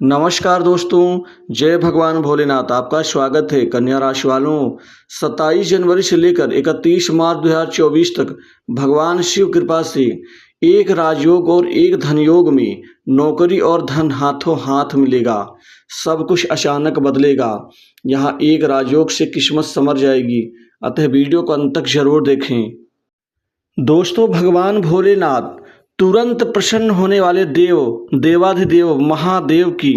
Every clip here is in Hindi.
नमस्कार दोस्तों, जय भगवान भोलेनाथ। आपका स्वागत है। कन्या राशि वालों, 27 जनवरी से लेकर 31 मार्च 2024 तक भगवान शिव कृपा से एक राजयोग और एक धन योग में नौकरी और धन हाथों हाथ मिलेगा। सब कुछ अचानक बदलेगा। यहाँ एक राजयोग से किस्मत संवर जाएगी, अतः वीडियो को अंत तक जरूर देखें। दोस्तों, भगवान भोलेनाथ तुरंत प्रसन्न होने वाले देव, देवाधिदेव महादेव की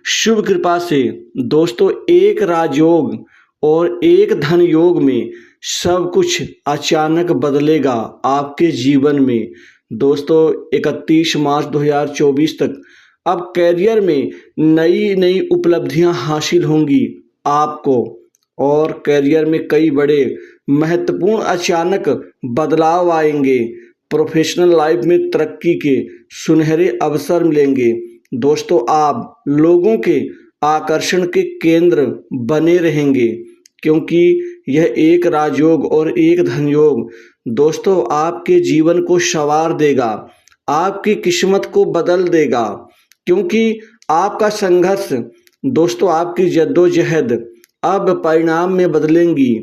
शुभ कृपा से दोस्तों एक राजयोग और एक धन योग में सब कुछ अचानक बदलेगा आपके जीवन में। दोस्तों, 31 मार्च 2024 तक अब कैरियर में नई नई उपलब्धियां हासिल होंगी आपको, और कैरियर में कई बड़े महत्वपूर्ण अचानक बदलाव आएंगे। प्रोफेशनल लाइफ में तरक्की के सुनहरे अवसर मिलेंगे। दोस्तों, आप लोगों के आकर्षण के केंद्र बने रहेंगे, क्योंकि यह एक राजयोग और एक धन योग दोस्तों आपके जीवन को संवार देगा, आपकी किस्मत को बदल देगा। क्योंकि आपका संघर्ष दोस्तों, आपकी जद्दोजहद अब परिणाम में बदलेंगी।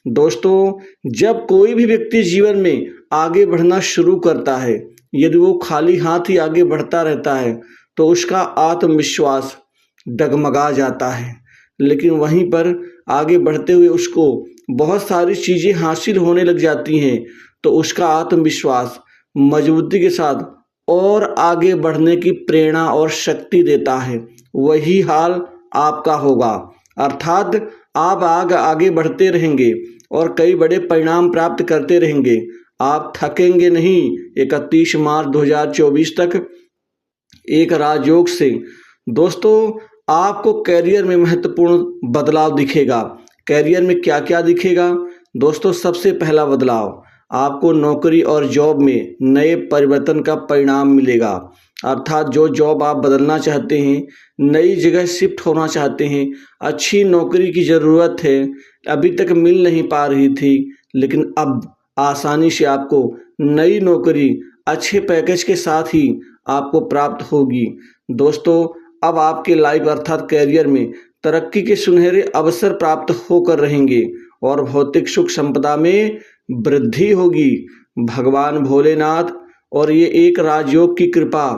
दोस्तों, जब कोई भी व्यक्ति जीवन में आगे बढ़ना शुरू करता है, यदि वो खाली हाथ ही आगे बढ़ता रहता है तो उसका आत्मविश्वास डगमगा जाता है। लेकिन वहीं पर आगे बढ़ते हुए उसको बहुत सारी चीज़ें हासिल होने लग जाती हैं, तो उसका आत्मविश्वास मजबूती के साथ और आगे बढ़ने की प्रेरणा और शक्ति देता है। वही हाल आपका होगा, अर्थात आप आगे बढ़ते रहेंगे और कई बड़े परिणाम प्राप्त करते रहेंगे। आप थकेंगे नहीं। 31 मार्च 2024 तक एक राजयोग से दोस्तों आपको कैरियर में महत्वपूर्ण बदलाव दिखेगा। कैरियर में क्या क्या दिखेगा दोस्तों? सबसे पहला बदलाव, आपको नौकरी और जॉब में नए परिवर्तन का परिणाम मिलेगा। अर्थात जो जॉब आप बदलना चाहते हैं, नई जगह शिफ्ट होना चाहते हैं, अच्छी नौकरी की ज़रूरत है, अभी तक मिल नहीं पा रही थी, लेकिन अब आसानी से आपको नई नौकरी अच्छे पैकेज के साथ ही आपको प्राप्त होगी। दोस्तों, अब आपके लाइफ अर्थात कैरियर में तरक्की के सुनहरे अवसर प्राप्त होकर रहेंगे और भौतिक सुख संपदा में वृद्धि होगी। भगवान भोलेनाथ और ये एक राजयोग की कृपा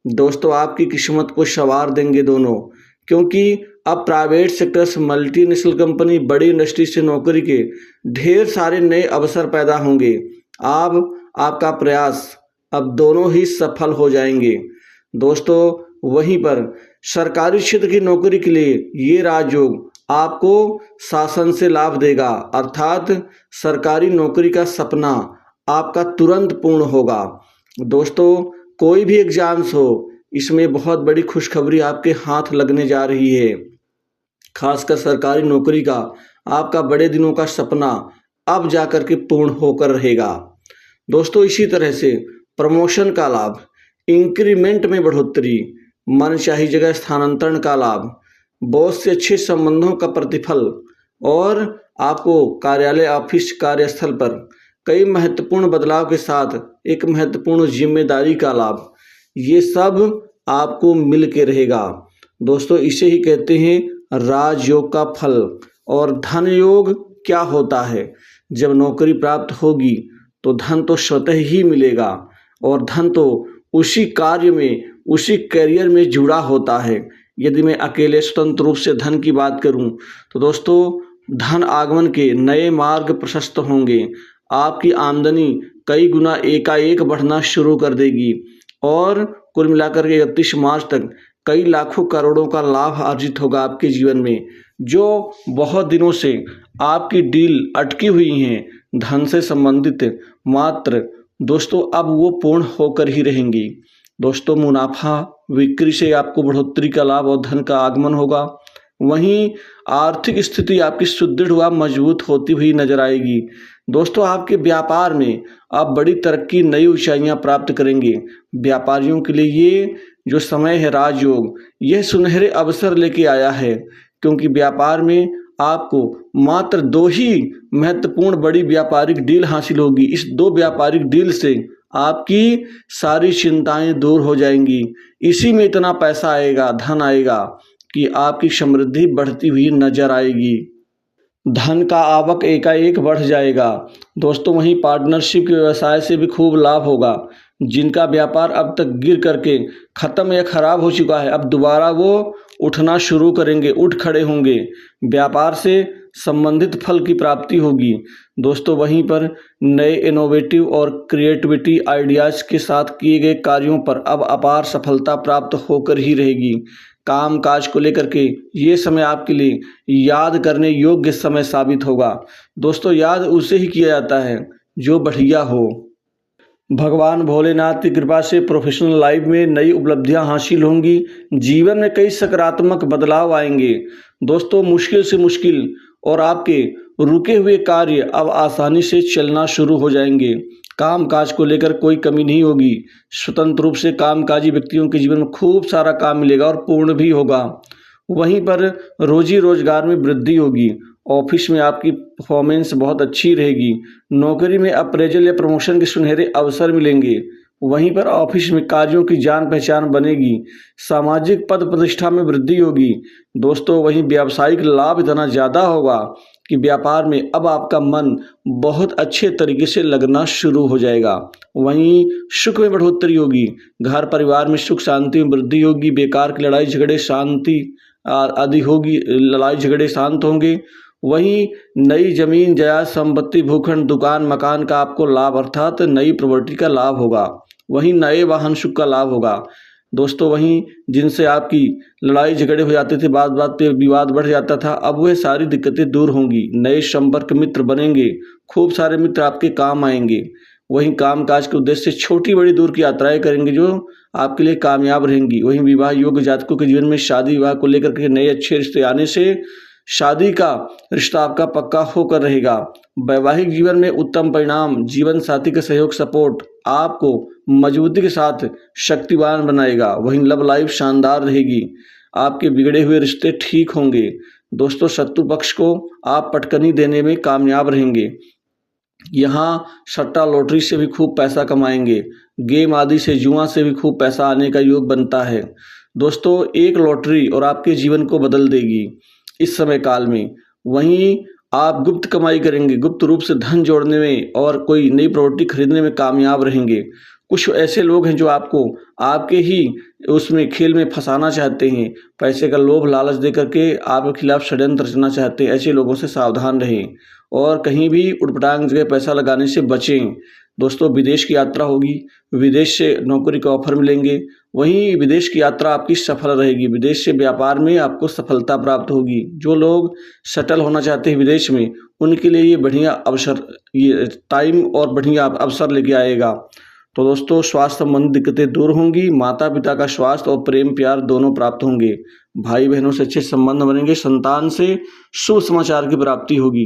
दोस्तों आपकी किस्मत को संवार देंगे दोनों। क्योंकि अब प्राइवेट सेक्टर्स, मल्टीनेशनल कंपनी, बड़ी इंडस्ट्री से नौकरी के ढेर सारे नए अवसर पैदा होंगे। आपका प्रयास अब दोनों ही सफल हो जाएंगे। दोस्तों, वहीं पर सरकारी क्षेत्र की नौकरी के लिए ये राजयोग आपको शासन से लाभ देगा, अर्थात सरकारी नौकरी का सपना आपका तुरंत पूर्ण होगा। दोस्तों, कोई भी एग्जाम्स हो, इसमें बहुत बड़ी खुशखबरी आपके हाथ लगने जा रही है। खासकर सरकारी नौकरी का आपका बड़े दिनों का सपना अब जाकर के पूर्ण होकर रहेगा। दोस्तों, इसी तरह से प्रमोशन का लाभ, इंक्रीमेंट में बढ़ोतरी, मनचाही जगह स्थानांतरण का लाभ, बॉस से अच्छे संबंधों का प्रतिफल और आपको कार्यालय, ऑफिस, कार्यस्थल पर कई महत्वपूर्ण बदलाव के साथ एक महत्वपूर्ण जिम्मेदारी का लाभ, ये सब आपको मिल के रहेगा। दोस्तों, इसे ही कहते हैं राजयोग का फल। और धन योग क्या होता है? जब नौकरी प्राप्त होगी तो धन तो स्वतः ही मिलेगा, और धन तो उसी कार्य में, उसी कैरियर में जुड़ा होता है। यदि मैं अकेले स्वतंत्र रूप से धन की बात करूं तो दोस्तों धन आगमन के नए मार्ग प्रशस्त होंगे। आपकी आमदनी कई गुना एकाएक बढ़ना शुरू कर देगी और कुल मिलाकर के 31 मार्च तक कई लाखों करोड़ों का लाभ अर्जित होगा आपके जीवन में। जो बहुत दिनों से आपकी डील अटकी हुई हैं धन से संबंधित, मात्र दोस्तों अब वो पूर्ण होकर ही रहेंगी। दोस्तों, मुनाफा बिक्री से आपको बढ़ोतरी का लाभ और धन का आगमन होगा। वहीं आर्थिक स्थिति आपकी सुदृढ़ व मजबूत होती हुई नजर आएगी। दोस्तों, आपके व्यापार में आप बड़ी तरक्की, नई ऊंचाइयां प्राप्त करेंगे। व्यापारियों के लिए ये जो समय है राजयोग, यह सुनहरे अवसर लेके आया है, क्योंकि व्यापार में आपको मात्र 2 ही महत्वपूर्ण बड़ी व्यापारिक डील हासिल होगी। इस 2 व्यापारिक डील से आपकी सारी चिंताएं दूर हो जाएंगी। इसी में इतना पैसा आएगा, धन आएगा कि आपकी समृद्धि बढ़ती हुई नजर आएगी। धन का आवक एकाएक बढ़ जाएगा। दोस्तों वहीं पार्टनरशिप के व्यवसाय से भी खूब लाभ होगा। जिनका व्यापार अब तक गिर करके खत्म या खराब हो चुका है, अब दोबारा वो उठना शुरू करेंगे, उठ खड़े होंगे। व्यापार से संबंधित फल की प्राप्ति होगी। दोस्तों वहीं पर नए इनोवेटिव और क्रिएटिविटी आइडियाज़ के साथ किए गए कार्यों पर अब अपार सफलता प्राप्त होकर ही रहेगी। काम काज को लेकर के ये समय आपके लिए याद करने योग्य समय साबित होगा। दोस्तों याद उसे ही किया जाता है जो बढ़िया हो। भगवान भोलेनाथ की कृपा से प्रोफेशनल लाइफ में नई उपलब्धियां हासिल होंगी। जीवन में कई सकारात्मक बदलाव आएंगे। दोस्तों मुश्किल से मुश्किल और आपके रुके हुए कार्य अब आसानी से चलना शुरू हो जाएंगे। काम काज को लेकर कोई कमी नहीं होगी। स्वतंत्र रूप से कामकाजी व्यक्तियों के जीवन में खूब सारा काम मिलेगा और पूर्ण भी होगा। वहीं पर रोजी रोजगार में वृद्धि होगी। ऑफिस में आपकी परफॉर्मेंस बहुत अच्छी रहेगी। नौकरी में अप्रेजल या प्रमोशन के सुनहरे अवसर मिलेंगे। वहीं पर ऑफिस में कार्यों की जान पहचान बनेगी। सामाजिक पद प्रतिष्ठा में वृद्धि होगी। दोस्तों वहीं व्यावसायिक लाभ इतना ज़्यादा होगा कि व्यापार में अब आपका मन बहुत अच्छे तरीके से लगना शुरू हो जाएगा। वहीं सुख में बढ़ोतरी होगी। घर परिवार में सुख शांति में वृद्धि होगी। बेकार की लड़ाई झगड़े शांति आदि होगी, लड़ाई झगड़े शांत होंगे। वहीं नई जमीन जायदाद संपत्ति भूखंड दुकान मकान का आपको लाभ अर्थात नई प्रॉपर्टी का लाभ होगा। वहीं नए वाहन सुख का लाभ होगा। दोस्तों वहीं जिनसे आपकी लड़ाई झगड़े हो जाते थे, बात बात पे विवाद बढ़ जाता था, अब वह सारी दिक्कतें दूर होंगी। नए संपर्क मित्र बनेंगे। खूब सारे मित्र आपके काम आएंगे। वहीं काम काज के उद्देश्य से छोटी बड़ी दूर की यात्राएं करेंगे जो आपके लिए कामयाब रहेंगी। वहीं विवाह योग्य जातकों के जीवन में शादी विवाह को लेकर के नए अच्छे रिश्ते आने से शादी का रिश्ता आपका पक्का होकर रहेगा। वैवाहिक जीवन में उत्तम परिणाम, जीवन साथी का सहयोग सपोर्ट आपको मजबूती के साथ शक्तिवान बनाएगा। वहीं लव लाइफ शानदार रहेगी। आपके बिगड़े हुए रिश्ते ठीक होंगे। दोस्तों शत्रु पक्ष को आप पटकनी देने में कामयाब रहेंगे। यहाँ सट्टा लॉटरी से भी खूब पैसा कमाएंगे। गेम आदि से जुआ से भी खूब पैसा आने का योग बनता है। दोस्तों एक लॉटरी और आपके जीवन को बदल देगी इस समय काल में। वहीं आप गुप्त कमाई करेंगे। गुप्त रूप से धन जोड़ने में और कोई नई प्रॉपर्टी खरीदने में कामयाब रहेंगे। कुछ ऐसे लोग हैं जो आपको आपके ही उसमें खेल में फंसाना चाहते हैं। पैसे का लोभ लालच दे करके आपके खिलाफ षड्यंत्र रचना चाहते हैं। ऐसे लोगों से सावधान रहें और कहीं भी उटपटांग जगह पैसा लगाने से बचें। दोस्तों विदेश की यात्रा होगी। विदेश से नौकरी का ऑफर मिलेंगे। वहीं विदेश की यात्रा आपकी सफल रहेगी। विदेश से व्यापार में आपको सफलता प्राप्त होगी। जो लोग सेटल होना चाहते हैं विदेश में, उनके लिए ये बढ़िया अवसर, ये टाइम और बढ़िया अवसर लेके आएगा। तो दोस्तों स्वास्थ्य संबंधी दिक्कतें दूर होंगी। माता पिता का स्वास्थ्य और प्रेम प्यार दोनों प्राप्त होंगे। भाई बहनों से अच्छे संबंध बनेंगे। संतान से शुभ समाचार की प्राप्ति होगी।